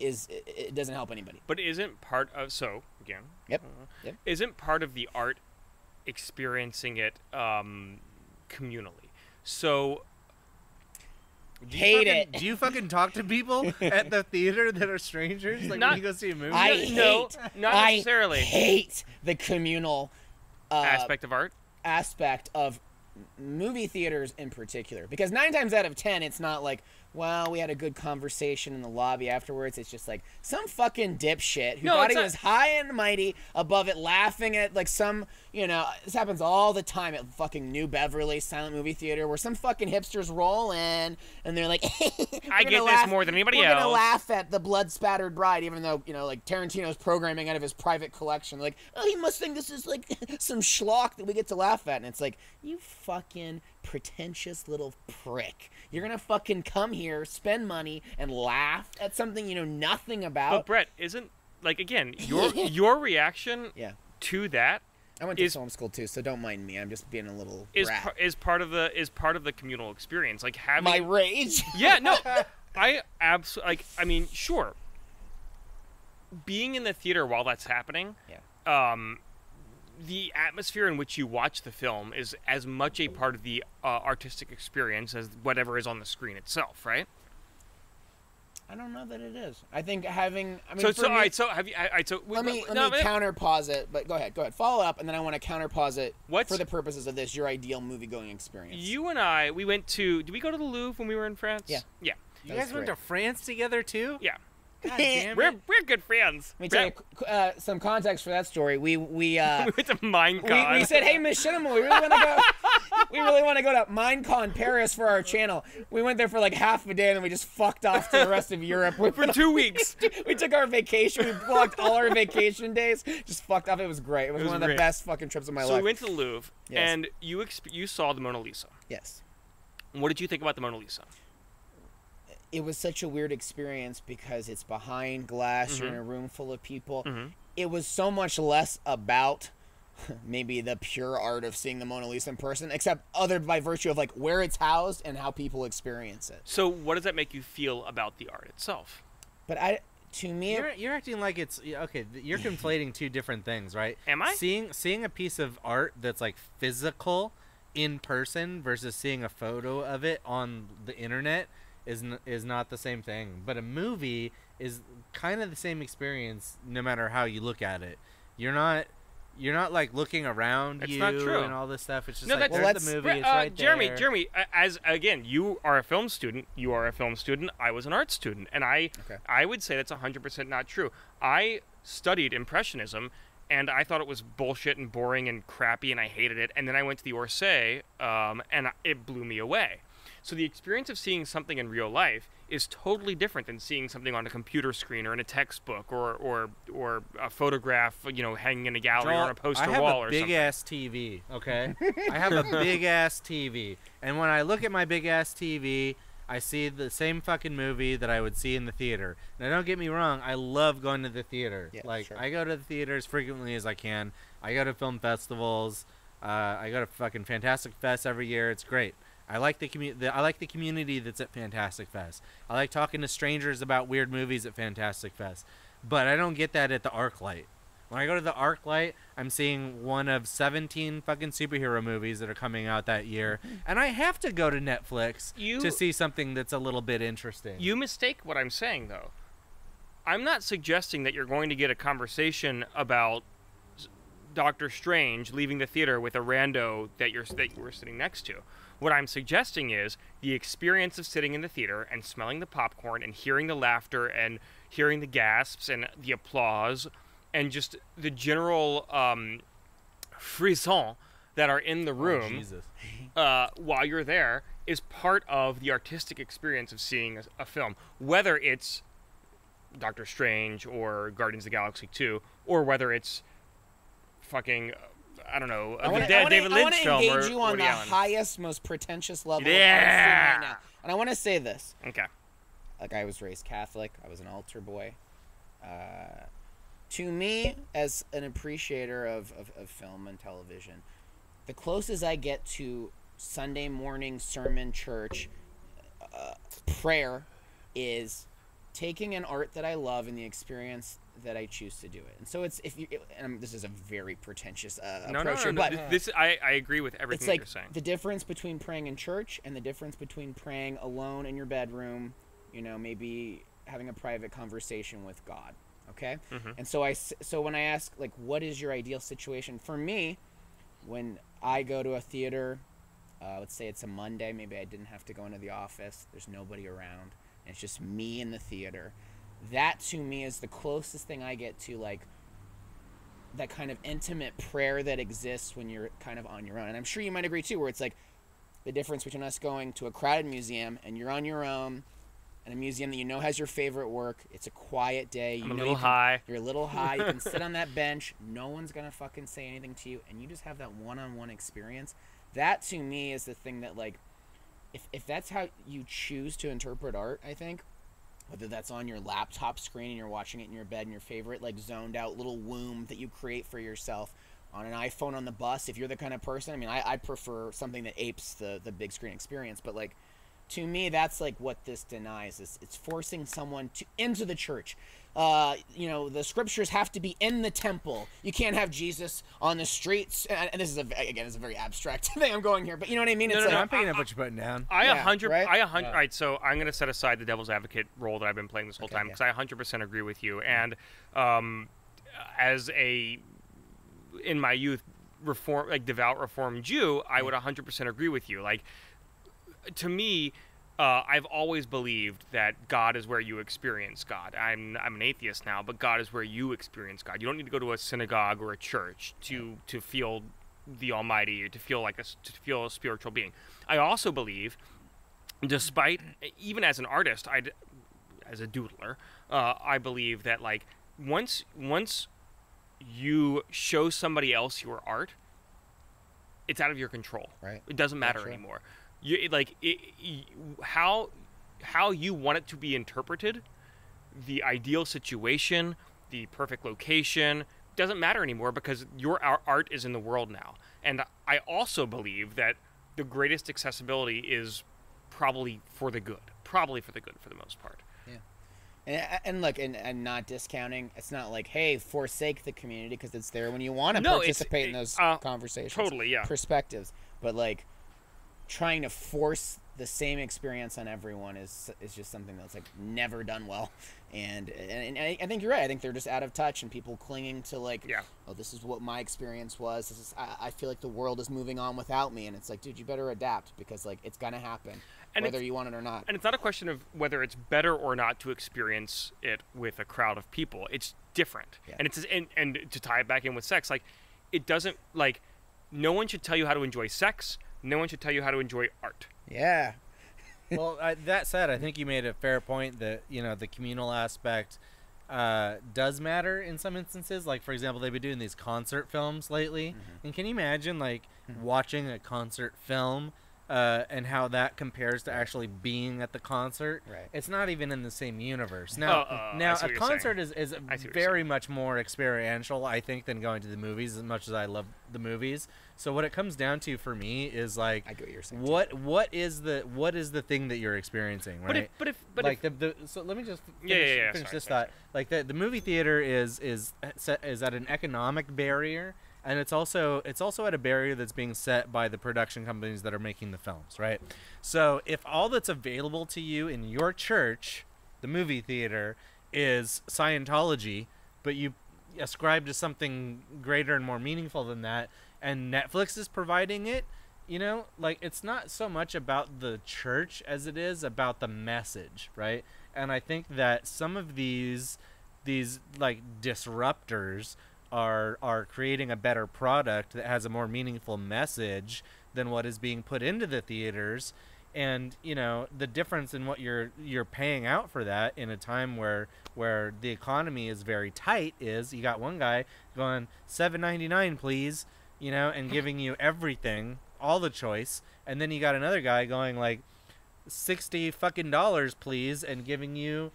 it doesn't help anybody. But isn't part of, so again, Yep. Isn't part of the art experiencing it communally? So Do Do you fucking talk to people at the theater that are strangers? Like when you go see a movie? No, not necessarily. I hate the communal aspect of art. Aspect of movie theaters in particular, because 9 times out of 10 it's not like, well, we had a good conversation in the lobby afterwards. It's just like some fucking dipshit who thought he was high and mighty above it, laughing at like some, you know, this happens all the time at fucking New Beverly silent movie theater, where some fucking hipsters roll in and they're like, I get this more than anybody else. We're gonna laugh at the blood spattered bride, even though, you know, like Tarantino's programming out of his private collection. Like, oh, he must think this is like some schlock that we get to laugh at, and it's like, you fucking pretentious little prick. You're gonna fucking come here, spend money, and laugh at something you know nothing about. But Brett, isn't, like, again, your reaction to that? I went to film school too, so don't mind me. I'm just being a little is part of the communal experience, like having my rage. Yeah, no, I absolutely, like, I mean, sure, being in the theater while that's happening, the atmosphere in which you watch the film is as much a part of the artistic experience as whatever is on the screen itself, right? I don't know that it is. I think having, I mean, let me counter-pause it, but go ahead, follow up, and then I want to counter-pause it for the purposes of this, your ideal movie-going experience. You and I, we went to, did we go to the Louvre when we were in France? Yeah. Yeah. You guys went to France together, too? Yeah. God damn it. We're good friends. Let me tell you some context for that story. We we went to Minecon. We said, hey, Miss Shinema, we really want to go. We really want to go to Minecon Paris for our channel. We went there for like half a day, and then we just fucked off to the rest of Europe for 2 weeks. We took our vacation. We blocked all our vacation days. Just fucked off. It was great. It was one of the best fucking trips of my life. So we went to the Louvre, and you saw the Mona Lisa. Yes. What did you think about the Mona Lisa? It was such a weird experience because it's behind glass. You're in a room full of people. It was so much less about maybe the pure art of seeing the Mona Lisa in person, except other by virtue of like where it's housed and how people experience it. So what does that make you feel about the art itself? But to me, you're acting like it's okay. You're conflating two different things, right? Am I? Seeing a piece of art that's like physical in person versus seeing a photo of it on the internet is not the same thing. But a movie is kind of the same experience no matter how you look at it. You're not like looking around and all this stuff. It's just like, there's the movie, it's right there. Jeremy, as again, you are a film student. I was an art student, and I would say that's 100% not true. I studied Impressionism, and I thought it was bullshit and boring and crappy, and I hated it. And then I went to the Orsay, and it blew me away. So the experience of seeing something in real life is totally different than seeing something on a computer screen or in a textbook or a photograph, you know, hanging in a gallery or on a poster wall or something. I have a big-ass TV, okay? I have a big-ass TV. And when I look at my big-ass TV, I see the same fucking movie that I would see in the theater. Now, don't get me wrong. I love going to the theater. Yeah, I go to the theater as frequently as I can. I go to film festivals. I go to fucking Fantastic Fest every year. It's great. I like the community that's at Fantastic Fest. I like talking to strangers about weird movies at Fantastic Fest. But I don't get that at the ArcLight. When I go to the ArcLight, I'm seeing one of 17 fucking superhero movies that are coming out that year, and I have to go to Netflix to see something that's a little bit interesting. You mistake what I'm saying, though. I'm not suggesting that you're going to get a conversation about Doctor Strange leaving the theater with a rando that you were sitting next to. What I'm suggesting is the experience of sitting in the theater and smelling the popcorn and hearing the laughter and hearing the gasps and the applause and just the general frisson that are in the room while you're there is part of the artistic experience of seeing a film, whether it's Doctor Strange or Guardians of the Galaxy 2, or whether it's fucking, I don't know, David Lynch film. I want to engage you on the highest, most pretentious level of art right now. And I want to say this. Okay. Like, I was raised Catholic. I was an altar boy. To me, as an appreciator of film and television, the closest I get to Sunday morning sermon church prayer is taking an art that I love and the experience that I choose to do it. And so it's, this is a very pretentious approach. No. I agree with everything you're saying. The difference between praying in church and the difference between praying alone in your bedroom, maybe having a private conversation with God. Okay? Mm-hmm. And so when I ask, like, what is your ideal situation? For me, when I go to a theater, let's say it's a Monday, maybe I didn't have to go into the office, there's nobody around, and it's just me in the theater. That, to me, is the closest thing I get to, like, that kind of intimate prayer that exists when you're kind of on your own. And I'm sure you might agree, too, where it's like the difference between us going to a crowded museum and you're on your own, and a museum that has your favorite work. It's a quiet day. I'm a little high. You're a little high. You can sit on that bench. No one's going to fucking say anything to you, and you just have that one-on-one experience. That, to me, is the thing that, like, if that's how you choose to interpret art, I think, whether that's on your laptop screen and you're watching it in your bed in your favorite, like, zoned out little womb that you create for yourself on an iPhone on the bus, if you're the kind of person, I mean, I prefer something that apes the big screen experience, but, like, to me, that's, like, what this denies. It's forcing someone into the church. The scriptures have to be in the temple. You can't have Jesus on the streets. And this is it's a very abstract thing I'm going here, but you know what I mean? No, I'm picking up what you're putting down. All right, so I'm going to set aside the devil's advocate role that I've been playing this whole time because I 100% agree with you. And in my youth, devout Reformed Jew, I would 100% agree with you. Like, to me, I've always believed that God is where you experience God. I'm an atheist now, but God is where you experience God. You don't need to go to a synagogue or a church to feel the Almighty or to feel a spiritual being. I also believe, despite even as an artist, as a doodler, I believe that, like, once you show somebody else your art, it's out of your control. Right. It doesn't matter anymore. How you want it to be interpreted, the ideal situation, the perfect location, doesn't matter anymore because your art is in the world now. And I also believe that the greatest accessibility is probably for the good for the most part. Yeah. And look, and not discounting, it's not like, hey, forsake the community because it's there when you want to participate in those conversations. Totally, yeah. Perspectives. But, like, trying to force the same experience on everyone is just something that's, like, never done well. And I think you're right. I think they're just out of touch and people clinging to, like, oh, this is what my experience was. I feel like the world is moving on without me. And it's like, dude, you better adapt because, like, it's going to happen whether you want it or not. And it's not a question of whether it's better or not to experience it with a crowd of people. It's different. Yeah. And to tie it back in with sex, like, it doesn't, like, no one should tell you how to enjoy sex. No one should tell you how to enjoy art. Yeah. Well, that said, I think you made a fair point that, the communal aspect does matter in some instances. Like, for example, they've been doing these concert films lately. Mm-hmm. And can you imagine, like, watching a concert film and how that compares to actually being at the concert? Right. It's not even in the same universe. Now a concert is very much more experiential, I think, than going to the movies, as much as I love the movies. So what it comes down to for me is, like, I get what you're saying. What is the thing that you're experiencing, right? So let me just finish this thought. Like, the movie theater is at an economic barrier, and it's also at a barrier that's being set by the production companies that are making the films, right? So if all that's available to you in your church, the movie theater, is Scientology, but ascribe to something greater and more meaningful than that, and Netflix is providing it, you know, like, it's not so much about the church as it is about the message, right? And I think that some of these like disruptors are creating a better product that has a more meaningful message than what is being put into the theaters. And, you know, the difference in what you're paying out for that in a time where the economy is very tight is you got one guy going $7.99 please, you know, and giving you everything, all the choice, and then you got another guy going like $60 fucking please, and giving you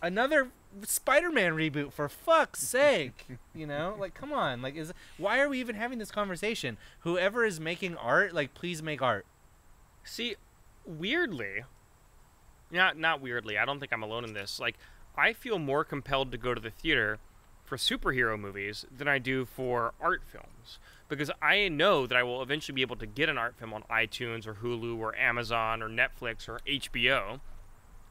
another Spider-Man reboot, for fuck's sake. You know, like, come on, like, why are we even having this conversation? Whoever is making art, like, please make art. See, weirdly, not weirdly, I don't think I'm alone in this. Like, I feel more compelled to go to the theater for superhero movies than I do for art films, because I know that I will eventually be able to get an art film on iTunes or Hulu or Amazon or Netflix or HBO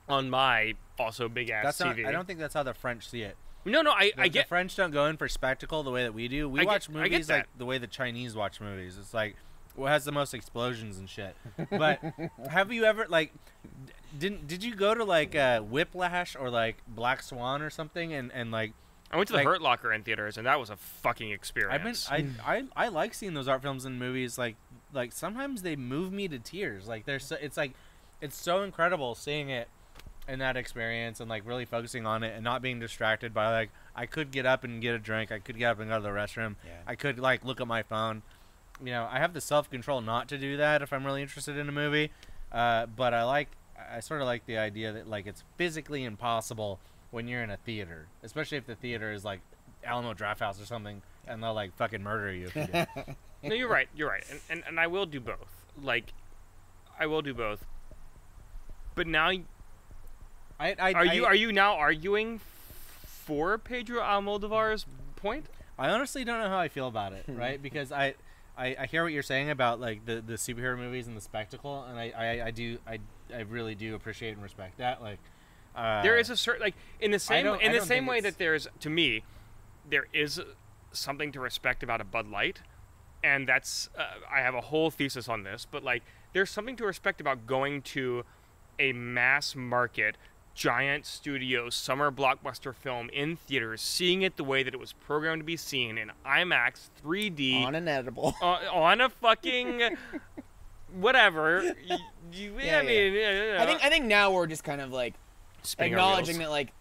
on my also big ass TV. I don't think that's how the French see it. No, I get. The French don't go in for spectacle the way that we do. We watch movies like the way the Chinese watch movies. It's like, what has the most explosions and shit. But have you ever, like, did you go to like Whiplash or like Black Swan or something and like? I went to the Hurt Locker in theaters, and that was a fucking experience. I like seeing those art films and movies. Like sometimes they move me to tears. Like it's so incredible seeing it in that experience and like really focusing on it and not being distracted by, like, I could get up and get a drink. I could get up and go to the restroom. Yeah. I could like look at my phone. You know, I have the self-control not to do that if I'm really interested in a movie. But I sort of like the idea that, like, it's physically impossible when you're in a theater, especially if the theater is like Alamo Drafthouse or something, and they'll like fucking murder you if you do. No, you're right, and I will do both. Like, I will do both. But now, are you now arguing for Pedro Almodovar's point? I honestly don't know how I feel about it, right? Because I hear what you're saying about like the superhero movies and the spectacle, and I really do appreciate and respect that. Like, there is a certain, like, in the same way that there's, to me, there is something to respect about a Bud Light, and that's I have a whole thesis on this, but like, there's something to respect about going to a mass market giant studio summer blockbuster film in theaters, seeing it the way that it was programmed to be seen in IMAX 3D on an edible on a fucking whatever. I think now we're just kind of like acknowledging that, like,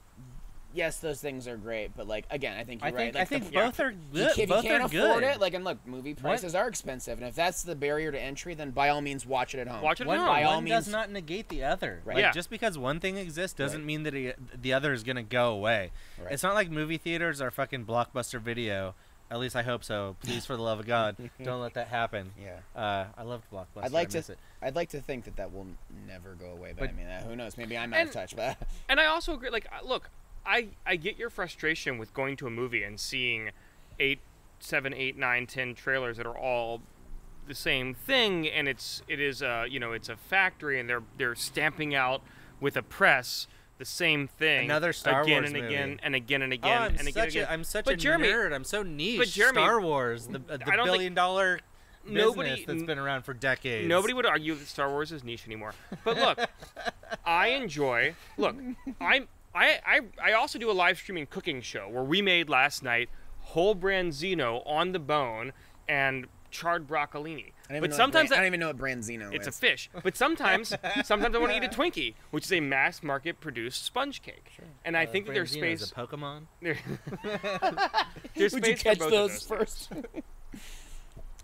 yes, those things are great, but like, again, I think you're right. Like, I think both are good. If you can't afford it, like, and look, movie prices are expensive, and if that's the barrier to entry, then by all means, watch it at home. Watch it at home. By all means, does not negate the other. Right. Like, just because one thing exists doesn't mean that the other is gonna go away. Right. It's not like movie theaters are fucking Blockbuster Video. At least I hope so. Please, for the love of God, don't let that happen. Yeah. I loved Blockbuster. I'd like to think that will never go away, but I mean, who knows? Maybe I'm out of touch. But and I also agree. Like, look, I get your frustration with going to a movie and seeing 8, 7, 8, 9, 10 trailers that are all the same thing, and it is it's a factory, and they're stamping out with a press the same thing another Star again Wars and movie. again and again and Oh, again and again. I'm such but a Jeremy, nerd. I'm so niche. But Jeremy, Star Wars, the billion-dollar business that's been around for decades. Nobody would argue that Star Wars is niche anymore. But look, I also do a live streaming cooking show where we made last night whole branzino on the bone and charred broccolini. But sometimes I don't even know what branzino is. It's a fish. But sometimes I want to eat a Twinkie, which is a mass market produced sponge cake. Sure. And I think that there's space. Is a Pokemon. There's Would space you catch for both those of first?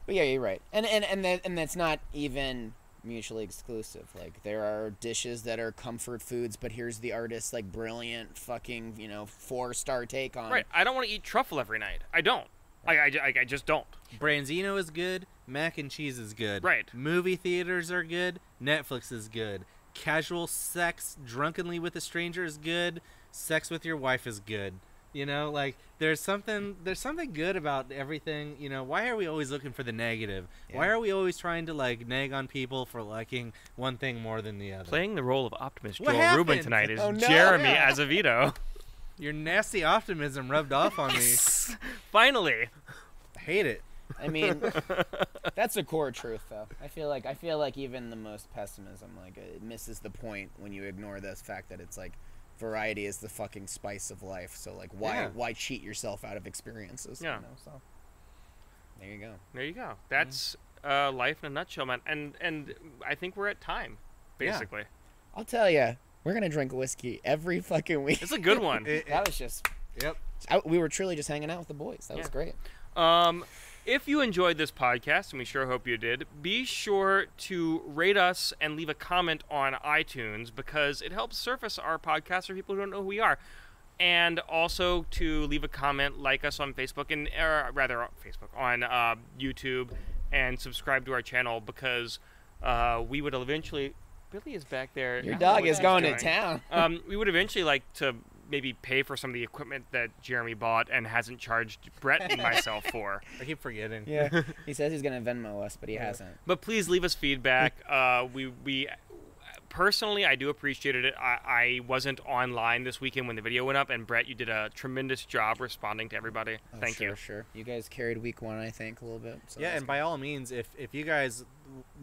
But yeah, you're right. And that's not even mutually exclusive. Like, there are dishes that are comfort foods, but here's the artist's like brilliant fucking 4-star take on. Right. I don't want to eat truffle every night. I don't. I just don't. Branzino is good. Mac and cheese is good. Right. Movie theaters are good. Netflix is good. Casual sex drunkenly with a stranger is good. Sex with your wife is good. You know, like, there's something good about everything. You know, why are we always looking for the negative? Yeah. Why are we always trying to, like, nag on people for liking one thing more than the other? Playing the role of Optimus Joel Rubin tonight is Jeremy Azevedo. Your nasty optimism rubbed off on me. Finally. I hate it. I mean, that's a core truth, though. I feel like even the most pessimism, like, it misses the point when you ignore the fact that it's like variety is the fucking spice of life. So like, why cheat yourself out of experiences? Yeah. You know, so there you go. There you go. That's life in a nutshell, man. And I think we're at time, basically. I'll tell you, we're gonna drink whiskey every fucking week. It's a good one. That was just. Yep. We were truly just hanging out with the boys. That was great. If you enjoyed this podcast, and we sure hope you did, be sure to rate us and leave a comment on iTunes because it helps surface our podcast for people who don't know who we are. And also to leave a comment, like us on Facebook, on YouTube, and subscribe to our channel because we would eventually... Billy is back there. Your dog is going to town. We would eventually like to maybe pay for some of the equipment that Jeremy bought and hasn't charged Brett and myself for. I keep forgetting. Yeah. He says he's going to Venmo us, but he hasn't. But please leave us feedback. We personally, I do appreciate it. I wasn't online this weekend when the video went up, and Brett, you did a tremendous job responding to everybody. Thank you. Sure. You guys carried week 1, I think, a little bit. So yeah, and by all means, if you guys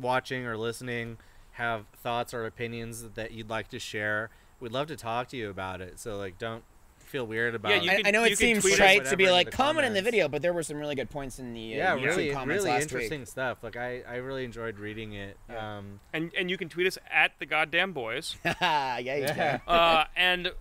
watching or listening have thoughts or opinions that you'd like to share, we'd love to talk to you about it. So like, don't feel weird about it. I know it seems trite to be like, comment in the video, but there were some really good points in the YouTube comments really last interesting week. stuff. Like I really enjoyed reading it. Yeah. And you can tweet us at the goddamn boys. Yeah, you can. And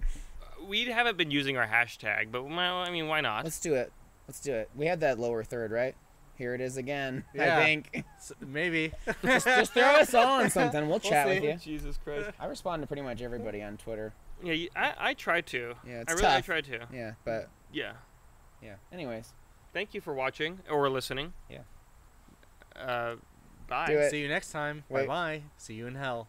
we haven't been using our hashtag, but well, I mean, why not? Let's do it. We had that lower third, right? Here it is again. Yeah. I think. Maybe. just throw us all on something. We'll chat with you. Jesus Christ. I respond to pretty much everybody on Twitter. Yeah, I try to. Yeah, it's I tough. try to. Yeah, but Yeah. Anyways, thank you for watching or listening. Yeah. Bye. Do it. See you next time. Wait. Bye bye. See you in hell.